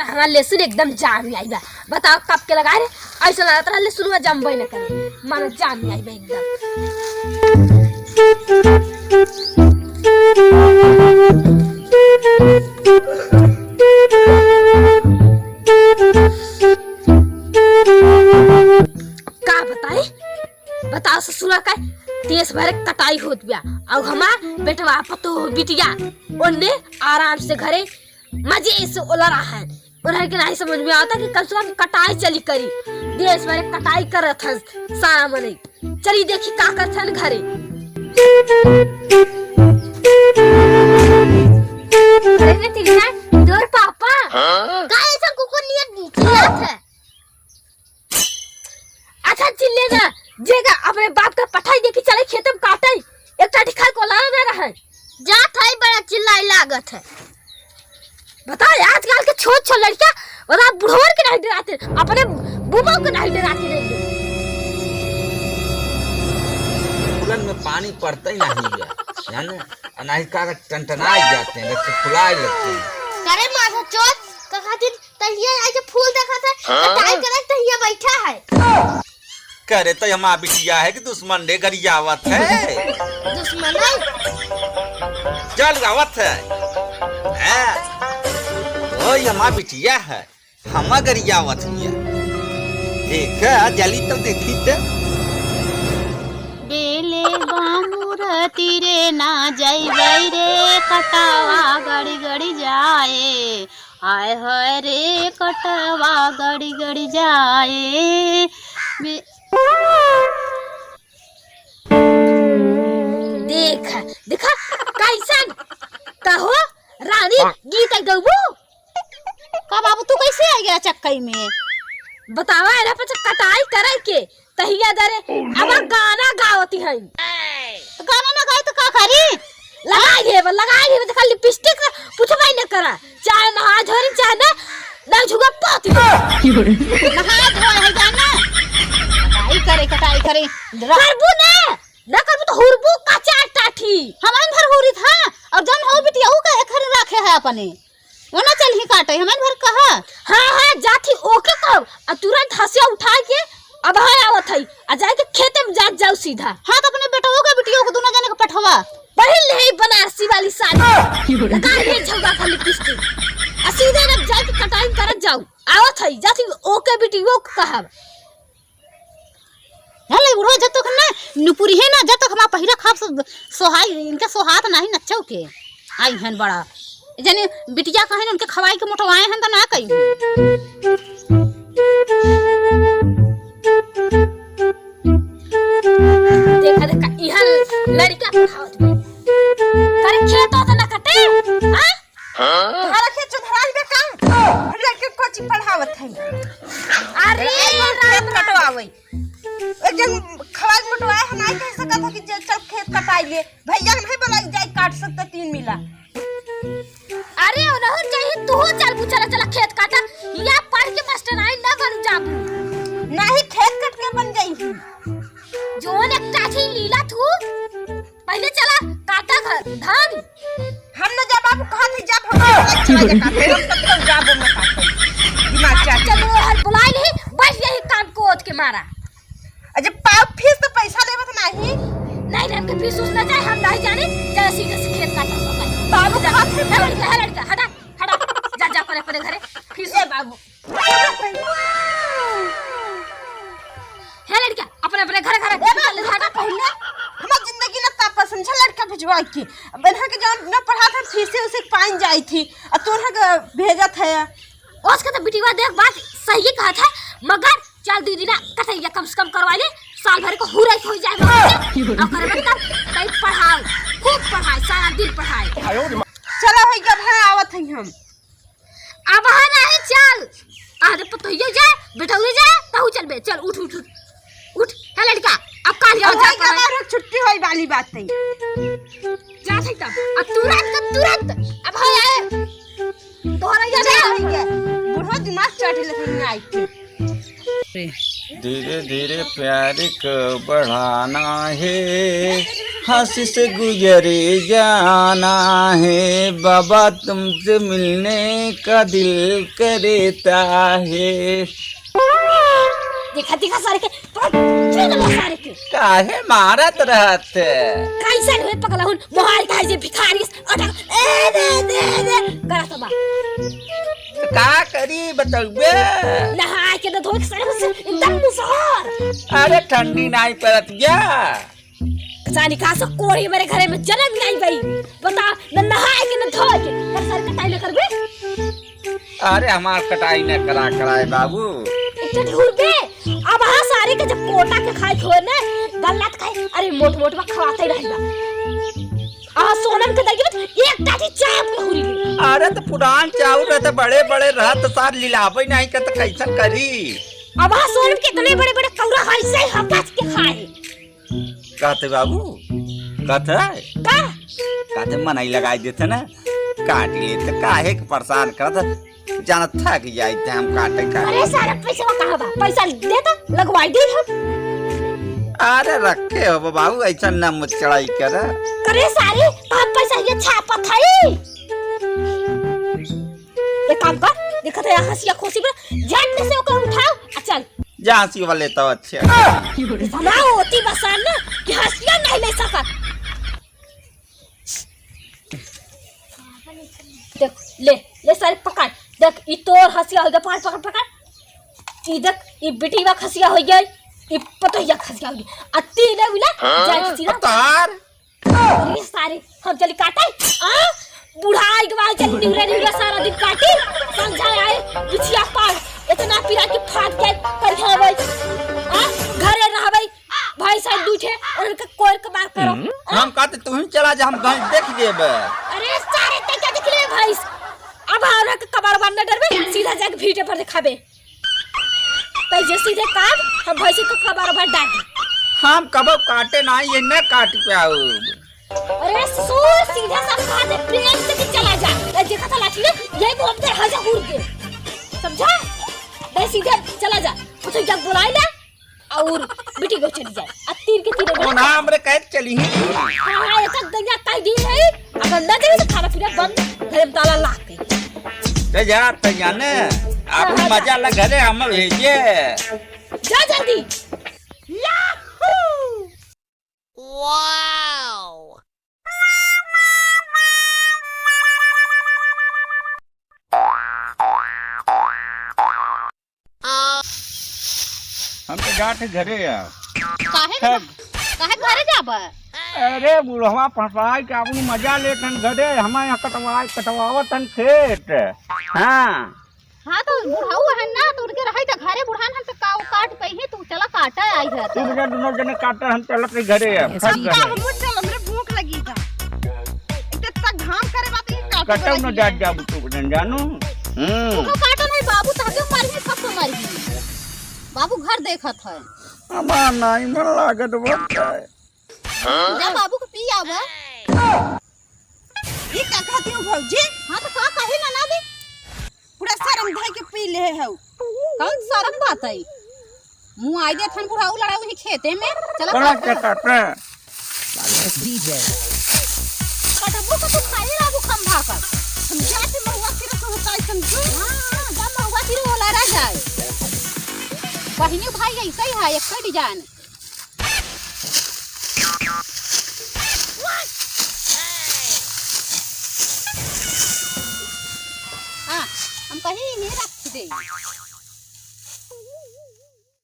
यार हमारा लहसुन एकदम जाम में आई बा। बताओ कब के लगा रे ऐसा लगा रहा लहसुन में जमबे न करे मानो जाम में आई बा एकदम। का बताए बताओ ससुरा का देश भर कटाई होत बिया और हमार बेटवा पतो बिटिया ओने आराम से घरे मजे से ओला रहा है। उन्हें के नहीं समझ में आता कि कम से कम कटाई चली करी देश भर कटाई करत हन सारा मने चली देखी का करत हन घरे। अरे ने तिलना दूर पापा का ऐसा कुकुर नियत चिल्लात है। अच्छा चिल्ले ना जेगा अपने बाप का पठाई देखी चले खेत में काटे एकटा दिखाई को लाना ना रहे जा थाई बड़ा चिल्लाई लागत है। बता आजकल के छोट छोट लड़कियां बता बुढ़वर के नहीं डराते अपने बुबा को नहीं डराते रहेंगे। फूलन में पानी पड़ता ही नहीं है यानी अनाज का टनटना जाते हैं तो फुलाए लगते हैं। करे माथा चोट का खातिर तहिया आई के फूल देखा था कटाई करे तहिया बैठा है। करे तो हमारा बिटिया है कि दुश्मन ने गरियावत है। दुश्मन है चल गावत है ओए हमारा बिटिया है हमा गरियावत है देख जली तो देखी तो बेले बामुर तीरे ना जाइबै रे कटावा गड़ी गड़ी जाए हाय हाय रे कटवा गड़ी गड़ी जाए। देखा देखा कैसन कहो रानी गीत गबू का बाबू तू कैसे आ गया चक्कई में बतावा एना पर कटाई करे के तहिया दरे अब गाना गावती है। गाना ना गाए तो का करी लगाई है देखा लिपस्टिक पूछबाई न करा चाहे नहा धोरी चाहे ना झुगा पाती नहा धोए है जाना कटाई करे करबू ना करबू तो हुरबू कच्चा टाठी हमान भर हुरी था और जन हो बिटिया ऊ का एखर रखे है अपने वो ना चल ही काटे हमान भर कहा। हां जाती ओके कब आ तुरंत हंसिया उठा के अब है आवत है आ जाए के खेते में जाओ सीधा। हां तो अपने बेटवो के बिटियो को दोनों जने को पठवा पहन ले बनारसी वाली साड़ी लगा ले झुगा खाली लिपस्टिक आ सीधे न जाए के कटाई करत जाओ आवत है जाती ओके बिटियो को कहा हले उरो जब तक ना नुपुरी है ना जब तक हमारा पहिरा खाप सोहाई इनका सोहात नहीं नच्चो के आई हन बड़ा जने बिटिया कहे ना उनके खवाई के मोटवाए हन तो ना कही देखा देखा इहा लड़का पढ़ावत बे करे खेत तो ना कटे हां तुम्हारा खेत चुधराई बे का लड़के कोची पढ़ावत है। अरे खेत कटवावे एक जन खवाई मोटवाए हम नहीं कह सकत है कि चल खेत कटाई ले भैया नहीं बोला जाए काट सकते 3 मिला। अरे ओनहु चाहिए तू चल चला खेत काटा या पढ़ के मास्टर आई ना बन जाबू नहीं खेत कट के बन जाई जोन एक टाठी लीला तू पहले चला काटा धान हम न जब आप कहा थे जब हम चला काटे हम तब जाबो में काटे दिमाग चाट चलो हर बुलाई नहीं बैठ यही काम कोद के मारा अजय पाव फीस तो पैसा लेवत नहीं नहीं हमके फीस उसना चाहे हम नहीं जाने चल सीधे से खेत काटा बाबू कहा थे लड़का हटा हटा जा अपने घरे फीस ले बाबू है लड़का अपने घर चल हटा पहले हमार जिंदगी ना तापा समझा लड़का भिजवा के बन्हा के जौन न पढ़ा था फीस से उसे पाइन जाई थी और तोरा के भेजत है उसका तो बिटिया देख बात सही कहा था मगर चल दीदी ना कटैया कम से कम करवा ले साल भर को हुराई हो जाए और करे बेटा कई पढ़ाओ खूब पढ़ाई सारा दिन पढ़ाई चलो है जब है आवत है हम अब है नहीं चल आधे पतोइयो जाए बेटौरी जाए तहु चल बे चल उठ है लड़का अब काल जाओ जा हमारा छुट्टी होई वाली बात है जा सकता अब तुरंत अब है तोहरा या नहीं बुढ़वा दिमाग चाटे लेकिन आई थी धीरे धीरे प्यार को बढ़ाना है हंस से गुजरे जाना है बाबा, तुमसे मिलने का दिल करता है। देखा देखा सारे के सारे के काहे मारत रहते? कैसन हुए पगला हुन मोहाल काहे जे भिखारी अटक ए दे करा सबा का करी बताऊबे? नहा के तो धोई सारे से एकदम मुसहर। अरे ठंडी नहीं पड़त क्या? जानी का सो कोड़ी मेरे घरे में जन्म नहीं भाई, बता न नहाए के न धोए के पर सर कटाई न करबे। अरे हमार कटाई न करा कराए बाबू। इतना ढूर के अब आ सारे के जब कोटा के खाए छोड़ ने गलत खाए, अरे मोट मोट में खवाते रहला आ सोनम के दगी एक टाटी चाप के हुरी। अरे तो पुरान चाउर रहते बड़े बड़े रहत सार लिलावे नहीं के तो कैसन करी? अब आ सोनम के इतने बड़े बड़े कौरा है से हकस के खाए। कहते बाबू कहते मनाई लगाई देते ना, काट लेते काहे के परेशान करत जाना थक जाए हम काटे का। अरे सारा पैसा कहां बा? पैसा दे तो लगवाई दे हम। अरे रखे हो बाबू ऐसा न मुझ चढ़ाई कर। करे सारे हम पैसा ये छापा थाई। एक काम कर, देखत है हंसिया खोसी में जान से ओकर उठाओ आ चल झांसी वाले तो अच्छे बनाओ होती बसान ना कि हंसिया नहीं ले सकत। देख ले सारे पकड़, देख ई तोर हंसिया हो गया, पकड़ पकड़ ई देख ई बेटी वा हंसिया हो गई, ई पतोहिया हंसिया हो गई अत्ती ले उला जाए सीधा तार। ये सारे हम चली काटे आ बुढ़ाई के बाद चली निगरे सारा दिन काटी समझा आए बिछिया पार इतना पिरा के फाट के कर खावे आ घरे रहबै भाई साहब दूठे और उनका कोर के बात करो। हम कहते तू ही चला जा, हम कहीं देख लेबे। अरे सारे ते क्या दिख ले भाई, अब हमरा के कबार बनने डरबे सीधा जाके भीटे पर दिखाबे तो जे सीधे काट हम भैंसी को कबार भर डाल दी। हम कबो काटे ना ये न काट पाऊ। अरे सो सीधा सा खाते प्रेम से चला जा, ए देखा था लाठी ने यही घूमते हजा उड़ के समझा। दे सीधे चला जा कुछ जग बुलाई ले और बेटी को चली जाए आ तीर के तीर ओ ना हमरे कैद चली ही। हां एक गंगा काई दी है, अगर न दे तो खाना पीना बंद घर में ताला ला के ते जा ते जाने आप मजा ल घरे हम भेजे जा जल्दी। याहू वाओ हम तो जाते घरे आ। काहे घरे जाबा? अरे बुढ़वा फंसाई के अपनी मजा लेतन घरे, हमारे यहाँ कटवावतन खेत। हाँ तो बुढ़ाऊ है ना तो उनके रही तो घरे बुढ़ान हम तो काट पही तू चला काटा आई है तू बिना दोनों जने काटे हम चलत घरे आ। हमरे भूख लगी था इतना घाम करे बात ये कटौ न जात जाबू तू न जानू। तो काटो नहीं बाबू तहके मारी है सबको मारी बाबू घर देखत है हमार नहीं मन लागत बता जा बाबू को पी आवा। ये का कहती हो भौजी? हाँ तो का कहे ना दे पूरा शर्म धइ के पी ले है। कौन शर्म बात है? मुंह आई दे थन बुढ़ाऊ लड़ा वही खेते में चला बड़ा के काटे कटबो को तू खाई लागू खंभा का हम जाते महुआ फिर तो होता है समझो। हां जा महुआ फिर होला रह जाए बहिनी भाई ऐसा ही है एक डिजाइन। हाँ हम कहीं नहीं रख दे